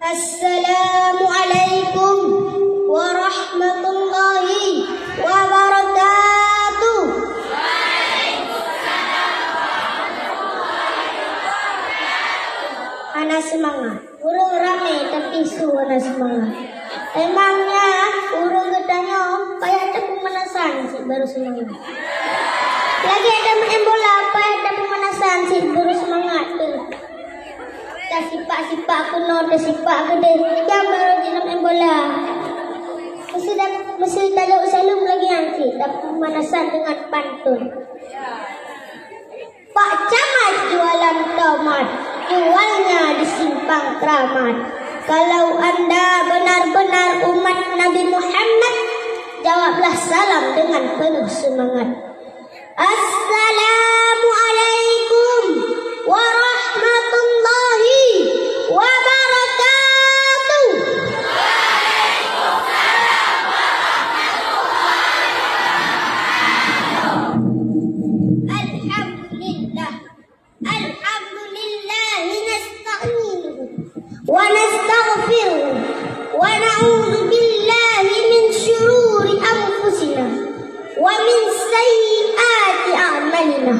Assalamualaikum warahmatullahi wabarakatuh. Anak semangat, urung rame tapi suara semangat. Emangnya urung getanya payah ada pemanasan sih baru semangat. Lagi ada main bola payah ada pemanasan sih baru semangat tuh. Sipak kuno, sipak gede, yang baru di main bola. Mesti tak ada usalum lagi nanti, tapi pemanasan dengan pantun. Pak Camat jualan tomat, jualnya di Simpang Keramat. Kalau anda benar-benar umat Nabi Muhammad, jawablah salam dengan penuh semangat. Assalamualaikum warahmatullahi wabarakatuh. Alhamdulillah nasta'inuhu wa nastaghfiruhu wa na'udzu billahi min syururi anfusina wa min sayyiati a'malina.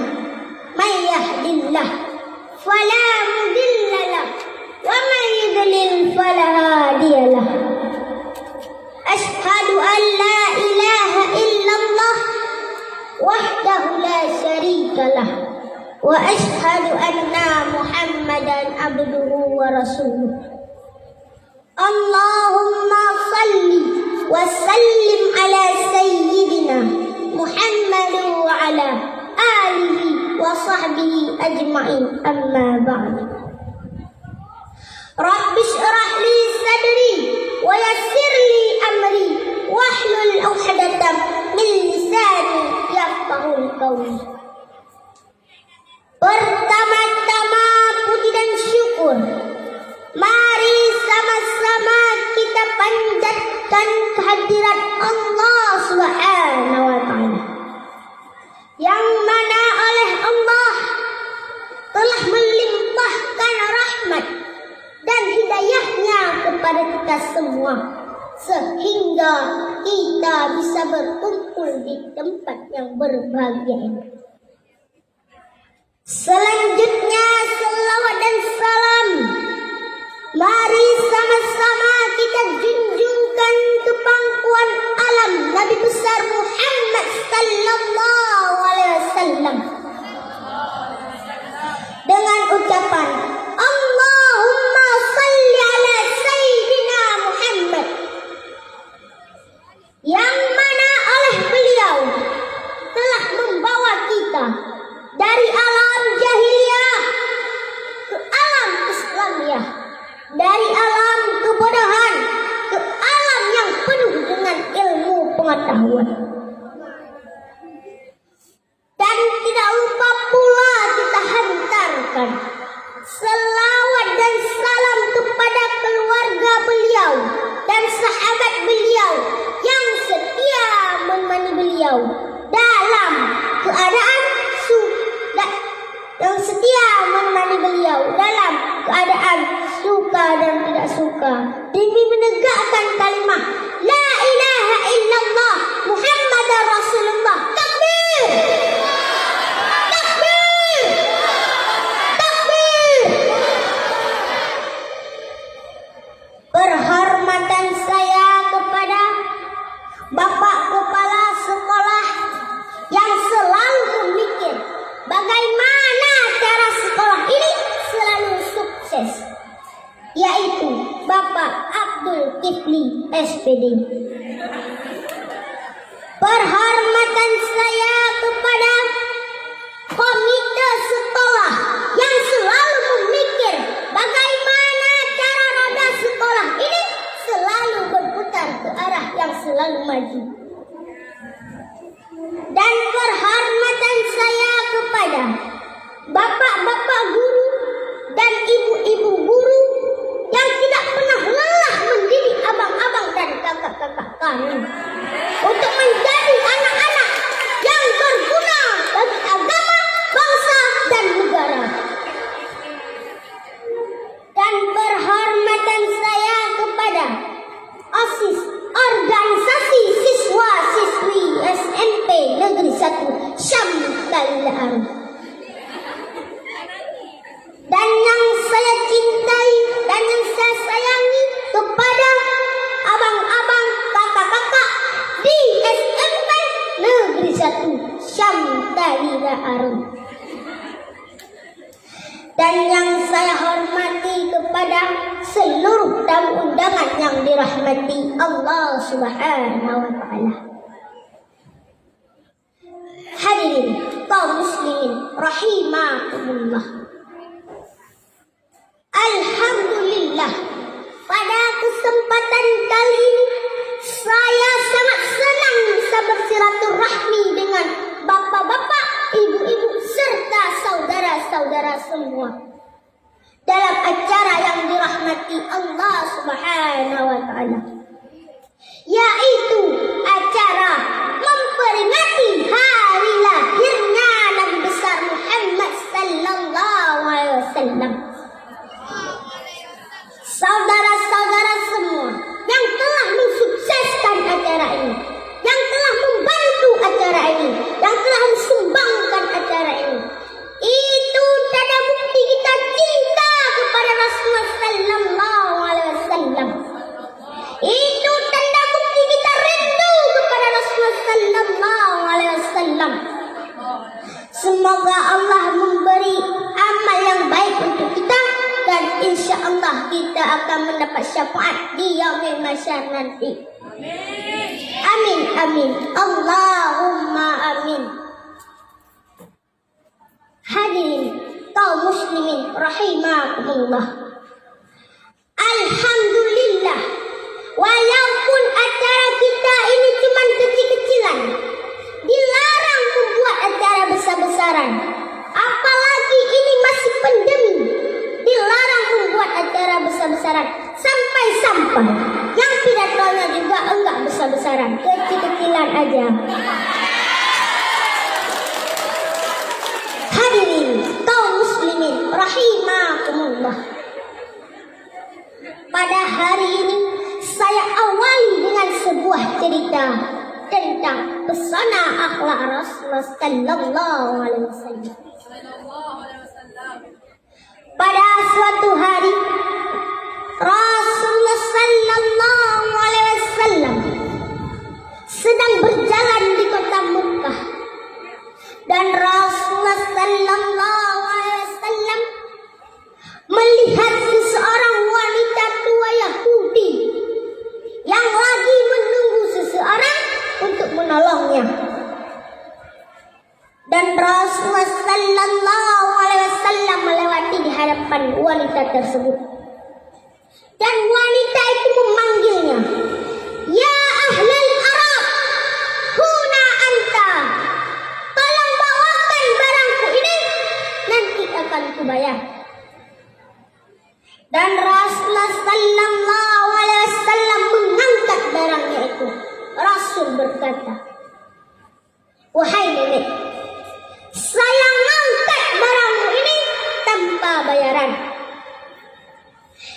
May yahdihillah fala mudilla lahu wa may yudlil fala hadiya lahu. Asyhadu an la ilaha illallah wahdahu la syarika lahu wa asyhadu anna Muhammadan abduhu wa rasuluh. Allahumma salli wa sallim ala sayyidina Muhammad wa ala alihi wa sahbihi ajma'in, amma ba'd. Rabbi shrah li sadri wa yassir li amri wahlul 'uqdatam min lisani yafqahul qawli. Pertama-tama puji dan syukur mari sama-sama kita panjatkan kehadirat Allah Subhanahu wa taala, yang mana oleh Allah telah melimpahkan rahmat dan hidayahnya kepada kita semua, sehingga kita bisa berkumpul di tempat yang berbahagia ini. Selanjutnya selawat dan salam mari sama-sama kita junjungkan ke pangkuan alam Nabi besar Muhammad sallallahu alaihi wasallam dengan ucapan Allahumma salli ala sayyidina Muhammad, yang mana oleh beliau telah membawa kita dari alam jahiliyah ke alam Islamiyah, dari alam kebodohan ke alam yang penuh dengan ilmu pengetahuan. Dan tidak lupa pula kita hantarkan selawat dan salam kepada keluarga beliau dan sahabat beliau yang setia menemani beliau dalam keadaan suka dan tidak suka, demi menegakkan kalimah la ilaha illallah Muhammadar Rasulullah. Takbir! Takbir! Takbir! Perhormatan saya kepada Bapak Kepala Sekolah yang selalu memikir bagaimana cara sekolah ini selalu sukses, yaitu Bapak Abdul Kifli SPD. Perhormatan saya kepada komite sekolah yang selalu memikir bagaimana cara roda sekolah ini selalu berputar ke arah yang selalu maju. Dan perhormatan saya kepada bapak-bapak guru dan ibu-ibu guru yang tidak pernah lelah mendidik abang-abang dan kakak-kakak kami untuk menjadi anak-anak yang berguna bagi agama, bangsa, dan negara. Dan perhormatan saya yang dirahmati Allah Subhanahu wa taala. Hadirin kaum muslimin rahimakumullah. Alhamdulillah, pada kesempatan kali ini saya sangat senang bisa bersilaturahmi dengan bapak-bapak, ibu-ibu serta saudara-saudara semua dalam acara yang dirahmati Allah Subhanahu wa taala, yaitu acara memperingati hari lahirnya Nabi besar Muhammad sallallahu alaihi wasallam. Saudara-saudara semua yang telah mensukseskan acara ini, yang telah membantu acara ini, yang telah mensumbangkan acara ini, itu tanda bukti kita cinta kepada Rasulullah sallallahu alaihi wasallam. Itu tanda bukti kita rindu kepada Rasulullah sallallahu alaihi wasallam. Semoga Allah memberi amal yang baik untuk kita, dan insya Allah kita akan mendapat syafaat di yaumil mahsyar nanti. Amin, amin. Allahumma amin. Hadirin kaum muslimin rahimakumullah. Alhamdulillah, walaupun acara kita ini cuma kecil-kecilan, dilarang membuat acara besar-besaran. Apalagi ini masih pandemi, dilarang membuat acara besar-besaran. Sampai-sampai yang pidatonya juga enggak besar-besaran, kecil-kecilan aja. Hadirin kaum muslimin rahimakumullah. Pada hari ini saya awali dengan sebuah cerita tentang pesona akhlak Rasulullah sallallahu alaihi wasallam. Pada suatu hari Rasulullah sallallahu alaihi wasallam sedang berjalan di kota Mekah, dan Rasulullah sallallahu alaihi wasallam melihat seseorang wanita tua Yahudi yang lagi menunggu seseorang untuk menolongnya. Dan Rasulullah sallallahu alaihi wasallam melewati di hadapan wanita tersebut. Dan wanita itu memanggilnya, "Ya ahlal Arab, huna anta. Tolong bawakan barangku ini, nanti akan kubayar." Dan Rasulullah sallallahu alaihi wasallam mengangkat barangnya itu. Rasul berkata, "Wahai nenek, saya ngangkat barangmu ini tanpa bayaran."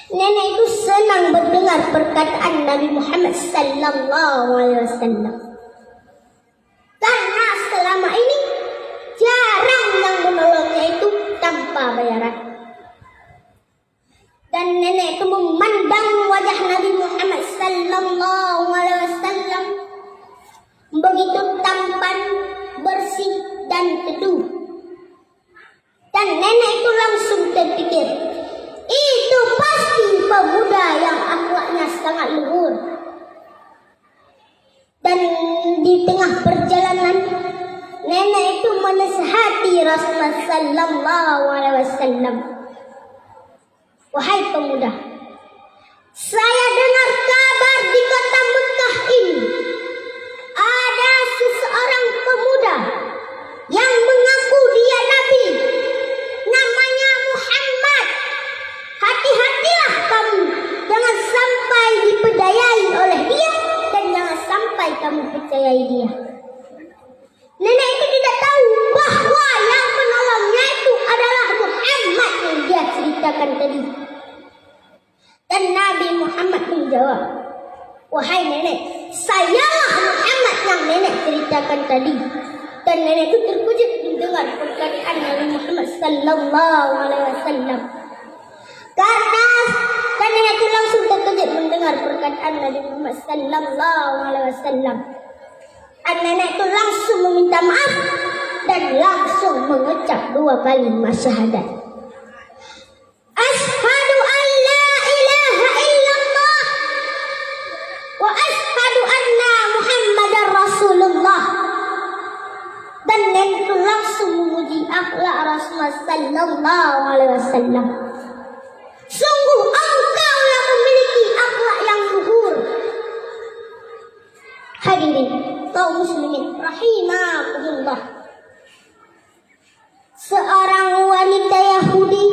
Nenek itu senang mendengar perkataan Nabi Muhammad sallallahu alaihi wasallam, karena selama ini jarang yang menolongnya itu tanpa bayaran. Dan nenek itu memandang wajah Nabi Muhammad sallallahu alaihi wasallam begitu tampan, bersih dan teduh. Dan nenek itu langsung terpikir, itu pasti pemuda yang akhlaknya sangat luhur. Dan di tengah perjalanan, nenek itu menasihati Rasulullah sallallahu alaihi wasallam, "Wahai pemuda, saya dengar kabar di kota Mekah ini ada seseorang pemuda yang mengaku dia Nabi, namanya Muhammad. Hati-hatilah kamu, jangan sampai diperdayai oleh dia, dan jangan sampai kamu percayai dia." Nenek itu tidak tahu bahwa yang menolongnya itu adalah Muhammad yang dia ceritakan tadi. Dan Nabi Muhammad menjawab, "Wahai nenek, sayalah Muhammad yang nenek ceritakan tadi." Dan nenek itu terkejut mendengar perkataan Nabi Muhammad sallallahu alaihi wasallam. Karena dan nenek itu langsung terkejut mendengar perkataan Nabi Muhammad sallallahu alaihi wasallam. Dan nenek itu langsung meminta maaf dan langsung mengucap 2 kalimat syahadat. Asyhadu an la ilaha illallah wasallam. Sungguh engkau yang memiliki akhlak yang luhur. Hadirin kaum muslimin rahimakumullah. Seorang wanita Yahudi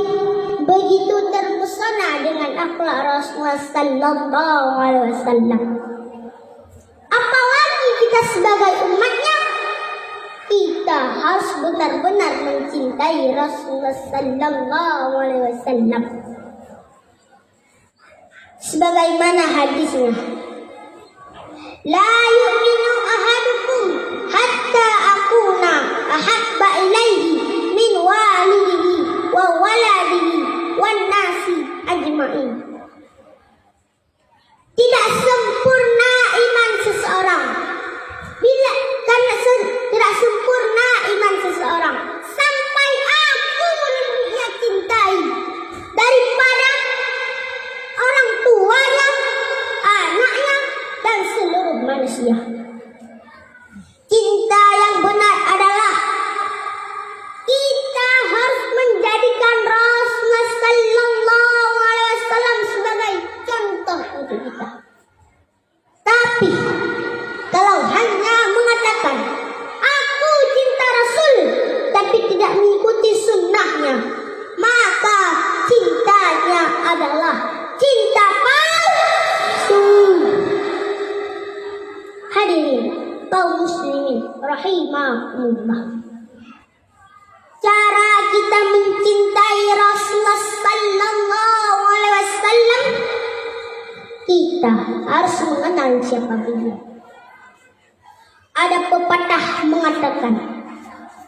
begitu terpesona dengan akhlak Rasulullah sallallahu alaihi wasallam. Apalagi kita sebagai umatnya, kita harus benar-benar mencintai Rasulullah sallallahu alaihi wasallam. Sebagaimana hadisnya, la yu'minu ahadukum hatta akuna ahabba ilaihi min walidihi wa waladihi wan nasi ajma'in. Tidak sempurna iman seseorang tidak sempurna iman seseorang sampai aku lebih cintai daripada orang tuanya, anaknya, dan seluruh manusia. Cinta yang benar adalah kita harus menjadikan Rasulullah sallallahu alaihi wasallam sebagai contoh untuk kita. Tapi kalau hanya mengatakan aku cinta Rasul tapi tidak mengikuti sunnahnya, maka cintanya adalah cinta palsu. Hadirin kaum muslimin rahimakumullah. Cara kita mencintai Rasulullah sallallahu alaihi wasallam, kita harus mengenal siapa beliau. Ada pepatah mengatakan,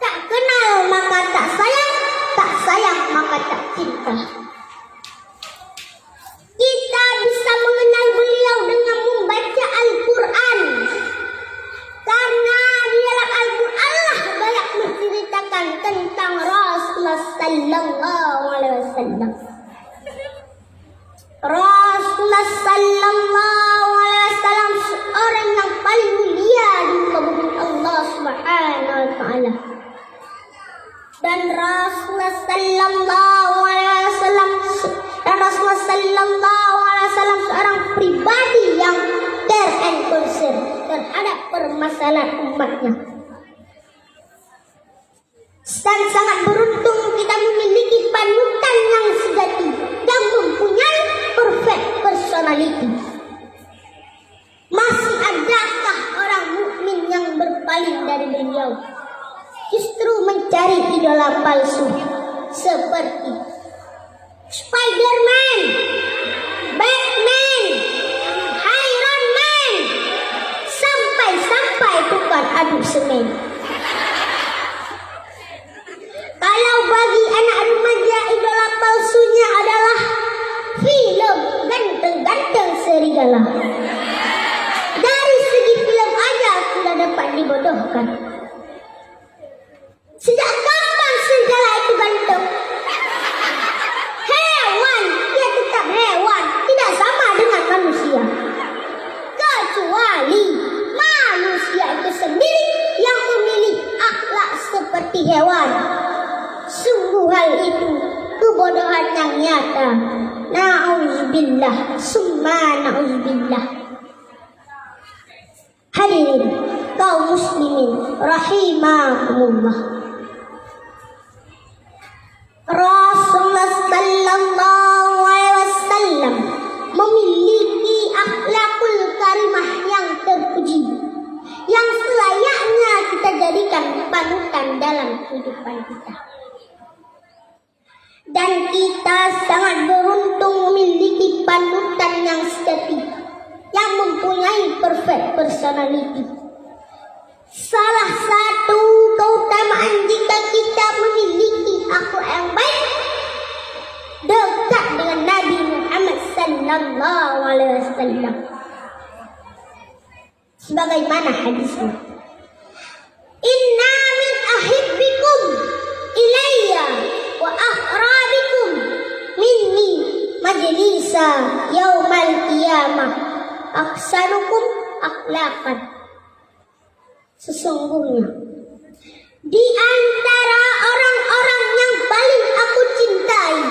tak kenal maka tak sayang, tak sayang maka tak cinta. Kita bisa mengenal beliau dengan membaca Al-Quran, karena di dalam Al-Quran lah banyak menceritakan tentang Rasulullah sallallahu alaihi wasallam. Rasulullah sallallahu alaihi wasallam seorang yang paling mulia di muka bumi Allah Subhanahu wa taala. Dan Rasulullah sallallahu alaihi wasallam seorang pribadi yang care and concern terhadap permasalahan umatnya. Dan sangat beruntung kita memiliki panutan yang sejati yang mempunyai perfect personality. Masih adakah orang mukmin yang berpaling dari beliau, justru mencari idola palsu seperti Spider-Man, Batman, Iron Man, sampai tukar aduk semen. Kalau bagi anak remaja idola palsunya adalah film ganteng-ganteng serigala. Dari segi film aja sudah dapat dibodohkan. Sejak kapan serigala itu ganteng? Hewan, dia tetap hewan, tidak sama dengan manusia. Kecuali manusia itu sendiri yang memilih akhlak seperti hewan. Sungguh hal itu kebodohan yang nyata. Na'udzubillah, summa na'udzubillah. Hadirin kaum muslimin rahimakumullah. Rasulullah sallallahu alaihi wasallam memiliki akhlakul karimah yang terpuji, yang selayaknya kita jadikan panutan dalam kehidupan kita. Dan kita sangat beruntung memiliki panutan yang sejati, yang mempunyai perfect personality. Salah satu keutamaan jika kita memiliki akhlak yang baik, dekat dengan Nabi Muhammad sallallahu alaihi wasallam. Sebagaimana hadisnya, inna min ahibbikum ilayya wa akhrabikum minni majlisa yaumal qiyamah ahsanukum akhlaqan. Sesungguhnya di antara orang-orang yang paling aku cintai baik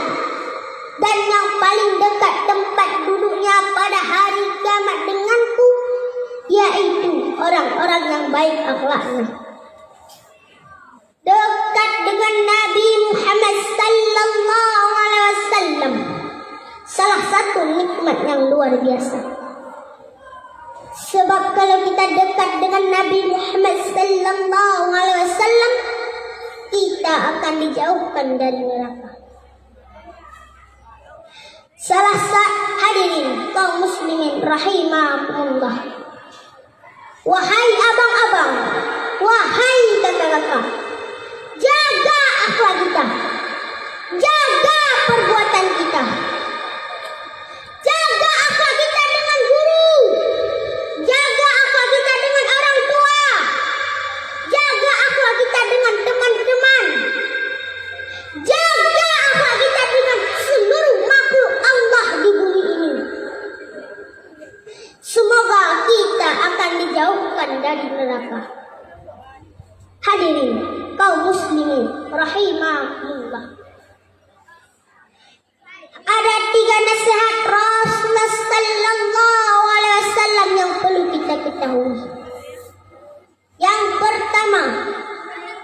dan yang paling dekat tempat duduknya pada hari kiamat denganku, yaitu orang-orang yang baik akhlaknya. Dekat dengan Nabi Muhammad sallallahu alaihi wasallam salah satu nikmat yang luar biasa. Sebab kalau kita dekat dengan Nabi Muhammad sallallahu alaihi wasallam, kita akan dijauhkan dari neraka. Salah satu hadirin kaum muslimin rahimakumullah. Wahai abang-abang, wahai kakak-kakak, jaga akhlak kita, jaga perbuatan kita, jaga akhlak kita dengan guru, jaga akhlak kita dengan orang tua, jaga akhlak kita dengan teman-teman, jaga akhlak kita dengan seluruh makhluk Allah di bumi ini. Semoga kita akan dijauhkan dari neraka. Hadirin kaum muslimin rahimakumullah. Ada 3 nasihat Rasulullah sallallahu alaihi wasallam yang perlu kita ketahui. Yang pertama,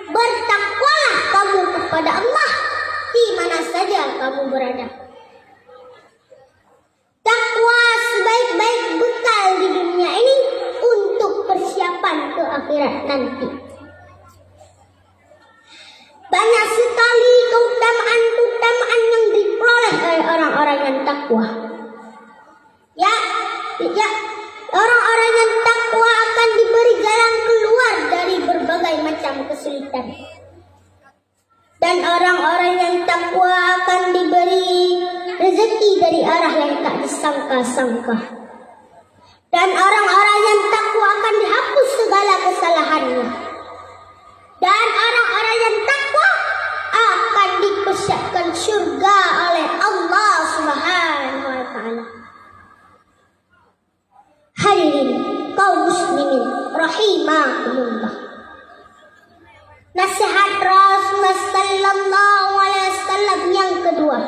bertakwalah kamu kepada Allah di mana saja kamu berada. Takwa sebaik-baik bekal di dunia ini untuk persiapan ke akhirat nanti. Banyak sekali keutamaan-keutamaan yang diperoleh oleh orang-orang yang takwa. Ya, orang-orang yang takwa akan diberi jalan keluar dari berbagai macam kesulitan. Dan orang-orang yang takwa akan diberi rezeki dari arah yang tak disangka-sangka. Dan orang-orang yang takwa akan dihapus segala kesalahannya. Dan orang-orang yang takwa akan dipersiapkan syurga oleh Allah Subhanahu wa taala. Hadirin kaum muslimin rahimakumullah. Nasihat Rasulullah sallallahu alaihi wasallam yang kedua,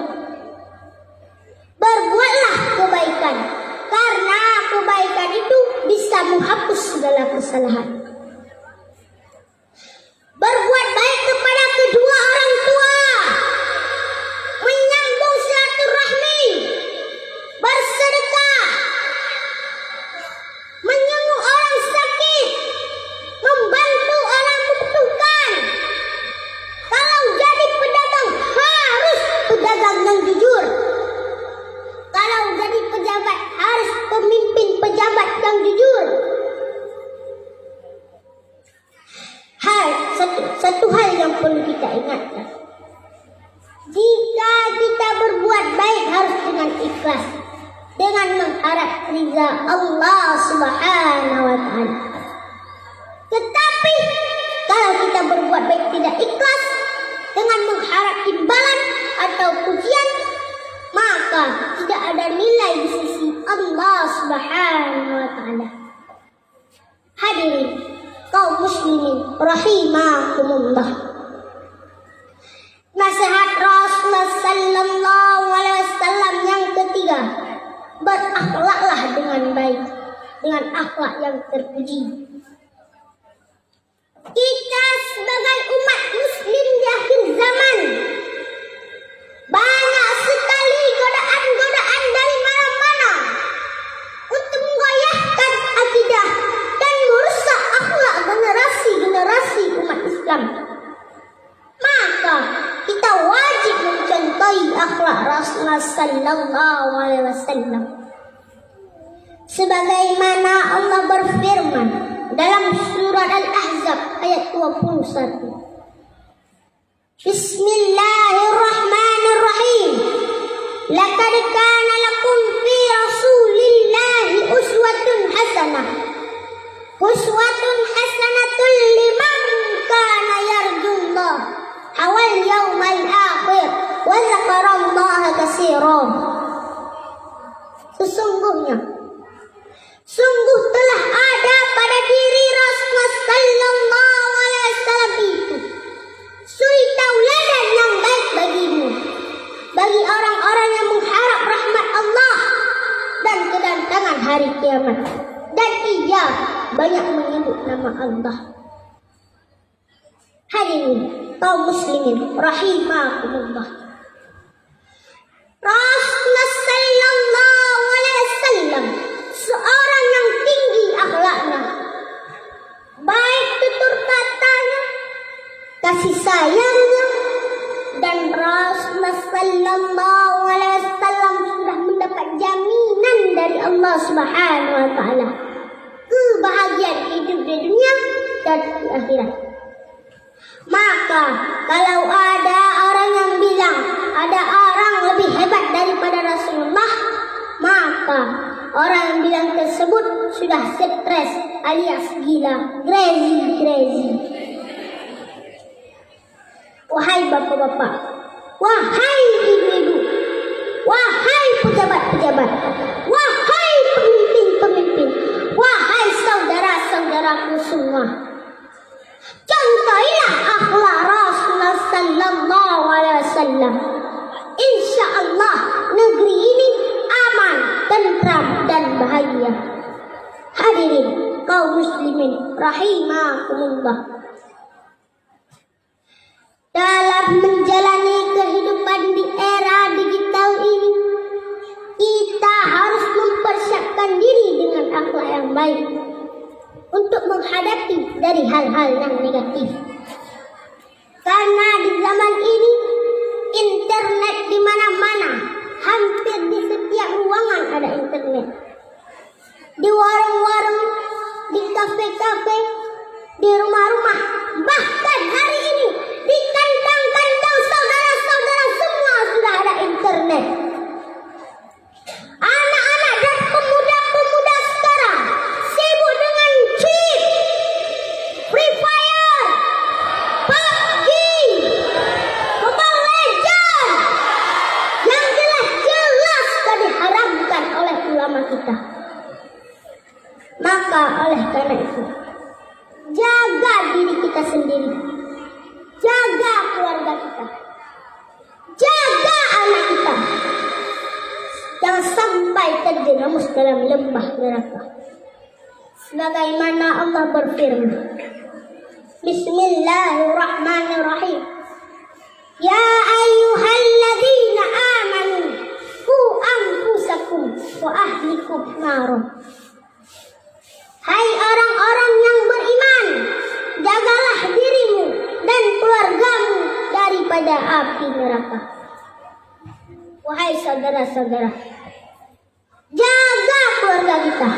berbuatlah kebaikan karena kebaikan itu bisa menghapus segala kesalahan. Berbuat baik kepada kedua orang tua, menyambung silaturahmi, bersedekah, menyenguk orang sakit, membantu orang membutuhkan. Kalau jadi pedagang, harus pedagang yang jujur. Kalau jadi pejabat, harus pemimpin pejabat yang jujur. Satu hal yang perlu kita ingatkan. Jika kita berbuat baik harus dengan ikhlas, dengan mengharap ridha Allah Subhanahu wa taala. Tetapi kalau kita berbuat baik tidak ikhlas, dengan mengharap imbalan atau pujian, maka tidak ada nilai di sisi Allah Subhanahu wa taala. Hadirin kaum muslimin rahimakumullah. Nasihat Rasulullah sallallahu alaihi wasallam yang ketiga, berakhlaklah dengan baik, dengan akhlak yang terpuji. Kita sebagai umat muslim di akhir zaman, banyak sekali godaan-godaan dari mana-mana untuk menggoyahkan akidah dan merusak akhlak generasi-generasi umat Islam. Maka kita wajib mencontohi akhlak Rasulullah sallallahu alaihi wasallam. Sebagaimana Allah berfirman dalam surat Al-Ahzab ayat 21. Bismillahirrahmanirrahim. Laqad kana lakum fi Rasulillahi uswatun hasanah. Uswatun hasanatun liman kana yarjullah wal yawmal akhir wa dzakarallaha katsiran. Sungguh telah ada pada diri Rasulullah sallallahu alaihi wasallam itu suri tauladan yang baik bagimu, kedatangan hari kiamat. Dan ia banyak menyebut nama Allah. Hadirin kaum muslimin rahimakumullah. Rasulullah sallallahu alaihi wasallam seorang yang tinggi akhlaknya, baik tutur katanya, kasih sayangnya, dan Rasulullah sallallahu alaihi wasallam sudah mendapat jaminan dari Allah Subhanahu wa taala kebahagiaan hidup di dunia dan di akhirat. Maka kalau ada orang yang bilang ada orang lebih hebat daripada Rasulullah, maka orang yang bilang tersebut sudah stres alias gila, crazy. Wahai bapak-bapak, wahai ibu-ibu, wahai pejabat-pejabat, wahai pemimpin-pemimpin, wahai saudara-saudaraku semua, contohilah akhlak Rasulullah sallallahu alaihi wasallam. Insya Allah negeri ini aman, tentram dan bahagia. Hadirin kaum muslimin rahimakumullah. Dalam menjalani kehidupan di era digital ini, kita harus mempersiapkan diri dengan akhlak yang baik untuk menghadapi dari hal-hal yang negatif. Karena di zaman ini, internet di mana-mana, hampir di setiap ruangan ada internet. Di warung-warung, di kafe-kafe, di rumah-rumah, bahkan hari ini di kandang-kandang saudara-saudara semua sudah ada internet. Anak-anak dan pemuda-pemuda sekarang sibuk dengan cheat, Free Fire, PUBG, Mobile Legends, yang jelas-jelas sudah diharamkan oleh ulama kita. Maka oleh karena itu, jaga diri kita sendiri, jaga keluarga kita, jaga anak kita, jangan sampai terjerumus dalam lembah neraka. Sebagaimana Allah berfirman, Bismillahirrahmanirrahim, Ya ayyuhalladzina amanu qu anfusakum wa ahlikum naron. Hai orang-orang yang beriman, jagalah dirimu dan keluargamu daripada api neraka. Wahai saudara-saudara, jaga keluarga kita,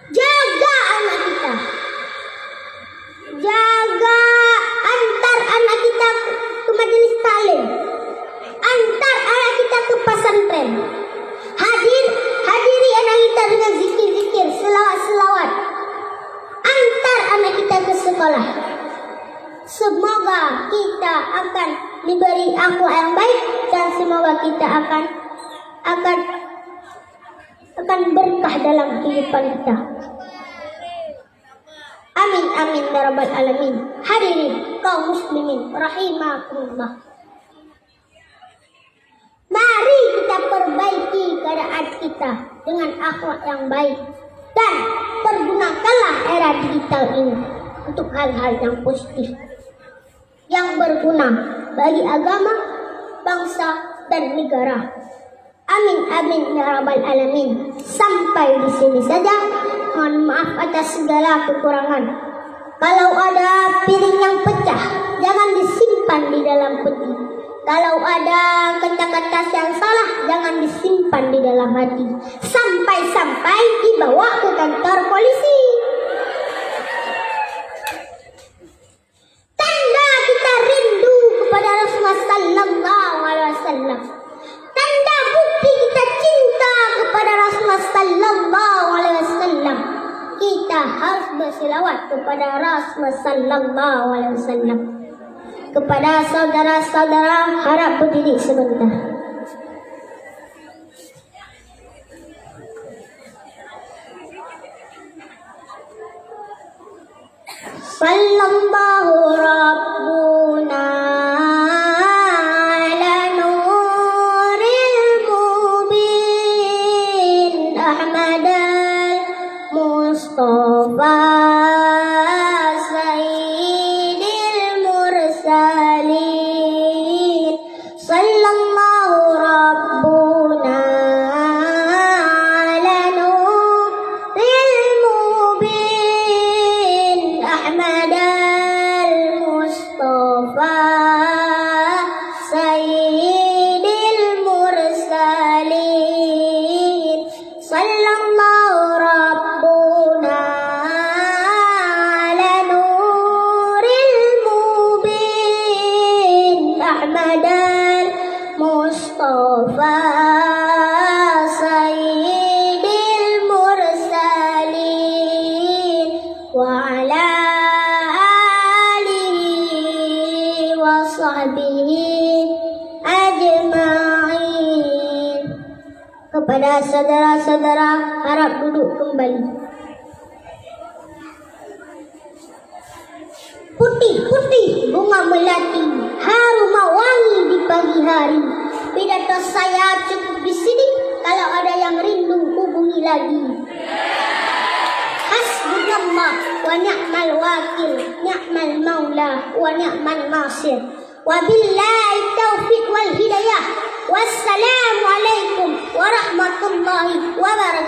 jaga anak kita, jaga antar anak kita ke majelis taklim, antar anak kita ke pesantren, hadiri anak kita dengan zikir-zikir, selawat-selawat, antar anak kita ke sekolah. Semoga kita akan diberi akhlak yang baik dan semoga kita akan berkah dalam kehidupan kita. Amin amin ya rabbal alamin. Hadirin kaum muslimin rahimakumullah. Mari kita perbaiki keadaan kita dengan akhlak yang baik dan pergunakanlah era digital ini untuk hal-hal yang positif, yang berguna bagi agama, bangsa, dan negara. Amin amin ya rabbal alamin. Sampai di sini saja. Mohon maaf atas segala kekurangan. Kalau ada piring yang pecah, jangan disimpan di dalam peti. Kalau ada kata-kata yang salah, jangan disimpan di dalam hati. Sampai-sampai dibawa ke kantor polisi. Tanda kita rindu kepada Rasulullah sallallahu alaihi wasallam. Tanda bukti kita cinta kepada Rasulullah sallallahu alaihi wasallam. Kita harus berselawat kepada Rasulullah sallallahu alaihi wasallam. Kepada saudara-saudara, harap berdiri sebentar. Sallallahu rabbuna ala nuril mubin Mustafa Sayyidil Mursalin Sallallahu Rabbuna ala nuril mubin Ahmad al-Mustafa Sayyidil Mursalin Sallallahu Rabbuna ala nuril mubin Ahmad al-Mustafa Sayyidil Mursalin wa ala alihi wa sahbihi ajma'in. Kepada saudara-saudara harap duduk kembali. Putih-putih bunga melati, harum wangi di pagi hari. Pidato saya cukup di sini. Kalau ada yang rindu hubungi lagi. Hasbunallah wa ni'mal wakil, ni'mal maula wa ni'mal nasir. Wabillahi taufiq wal hidayah. Wassalamualaikum warahmatullahi wabarakatuh.